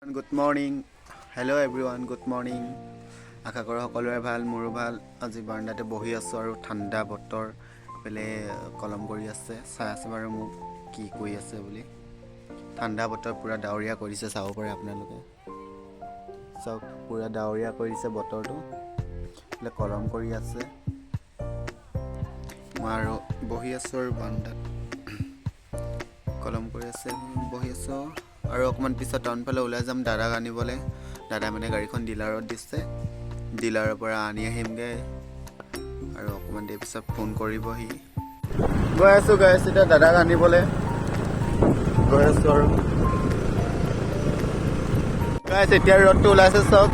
Good morning. Hello everyone. Good morning. আশা কৰোঁ সকলোৰে ভাল, মোৰো ভাল। আজি বাৰাণ্ডাতে বহি আছোঁ আৰু ঠাণ্ডা বতৰ পেলে কলম কৰি আছে। চাই আছে বাৰু মোক কি কৰি আছে বুলি। ঠাণ্ডা বতৰ পুৰা ডাৱৰীয়া কৰিছে, চাব পাৰে আপোনালোকে। চাওক পুৰা ডাৱৰীয়া কৰিছে বতৰটো। পেলে কলম কৰি আছে। মই আৰু বহি আছোঁ আৰু বাৰাণ্ডাত কলম কৰি আছে, বহি আছোঁ। আৰু অকণমান পিছত টাউন ফালে ওলাই যাম দাদাক আনিবলৈ। দাদা মানে গাড়ীখন ডিলাৰত দিছে, ডিলাৰৰ পৰা আনি আহিমগৈ আৰু অকণমান দেৰি পিছত ফোন কৰিবহি। গৈ আছোঁ এতিয়া দাদাক আনিবলৈ গৈ আছোঁ আৰু এতিয়া ৰ'দটো ওলাইছে, চাওক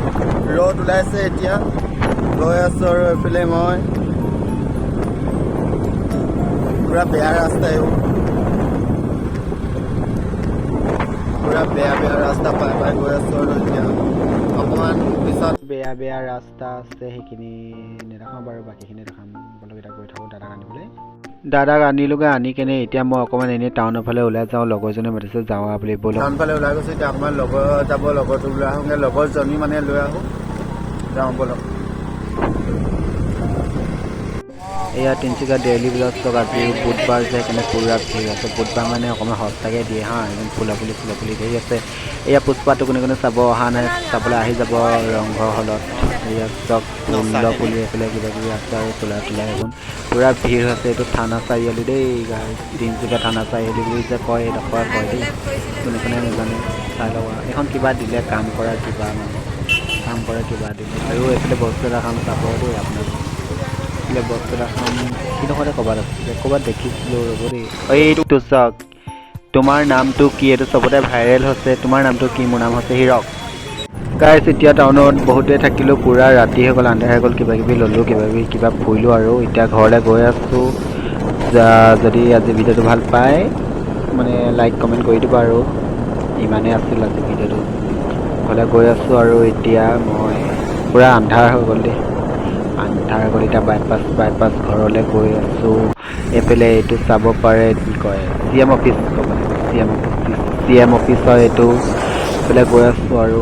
ৰ'দ ওলাইছে এতিয়া। গৈ আছোঁ আৰু এইফালে মই পুৰা বেয়া ৰাস্তা, এইবোৰ পুৰা বেয়া ৰাস্তা পাই গৈ আছোঁ আৰু এতিয়া অকণমান পিছত বেয়া ৰাস্তা আছে, সেইখিনি নেদেখাওঁ বাৰু, বাকীখিনি দেখাম। বলকেইটা গৈ থাকোঁ দাদাক আনিবলৈ। দাদাক আনিলোগৈ, আনি কেনে এতিয়া মই অকণমান এনেই টাউনৰ ফালে ওলাই যাওঁ। লগৰজনে মাতিছে যাওঁ বুলি, ব'ল টাউন ফালে ওলাই গৈছোঁ। এতিয়া অকণমান লগৰ যাব, লগৰটোক লৈ আহোঁগৈ, লগৰজনী মানে লৈ আহোঁ, যাওঁ ব'লক। এয়া তিনিচুকীয়া ডেইলি বজাৰ ষ্টক। আজি বুধবাৰ যে সেইকাৰণে পুৰা ভিৰ আছে। বুধবাৰ মানে অকণমান সস্তাকৈ দিয়ে হা, একদম ফুলাফুলি ধেৰি আছে। এয়া পুষ্পাটো কোনে চাব অহা নাই, চাবলৈ আহি যাব ৰংঘৰ হলত। এয়া চব ফুলি এইফালে কিবা কিবি আছে আৰু চোলাই এখন পুৰা ভিৰ হৈছে। এইটো থানা চাৰিআলি দেই, তিনিচুকীয়া থানা চাৰিআলি বুলি যে কয়, এইডোখৰ কয় দেই, কোনে নাজানে চাই ল'ব। এইখন কিবা দিলে কাম কৰা কিবা দিলে। আৰু এইফালে বস্তু এটা কাম চাব দেই আপোনালোকে। বস্তু এটা খাম সিডোখৰতে ক'ৰবাত আছিলে, ক'ৰবাত দেখিছিলোঁ ৰ'ব দেই। এইটো চাওক, তোমাৰ নামটো কি? এইটো চবতে ভাইৰেল হৈছে। তোমাৰ নামটো কি? মোৰ নাম হৈছে হিৰক। গাইছ এতিয়া টাউনত বহুতে থাকিলোঁ, পুৰা ৰাতি হৈ গ'ল, আন্ধাৰ হৈ গ'ল। কিবা কিবি ল'লোঁ, কিবা ফুৰিলোঁ আৰু এতিয়া ঘৰলৈ গৈ আছোঁ। যদি আজি ভিডিঅ'টো ভাল পায় মানে লাইক কমেণ্ট কৰি দিব আৰু ইমানেই আছিল আজি ভিডিঅ'টো। ঘৰলৈ গৈ আছোঁ আৰু এতিয়া মই পুৰা আন্ধাৰ হৈ গ'ল দেই, এতিয়া বাইপাছ ঘৰলৈ গৈ আছোঁ। এইফালে এইটো চাব পাৰে, কি কয় CM অফিচ, ক'ব লাগে CM অফিচ হয় এইটো। এইফালে গৈ আছোঁ আৰু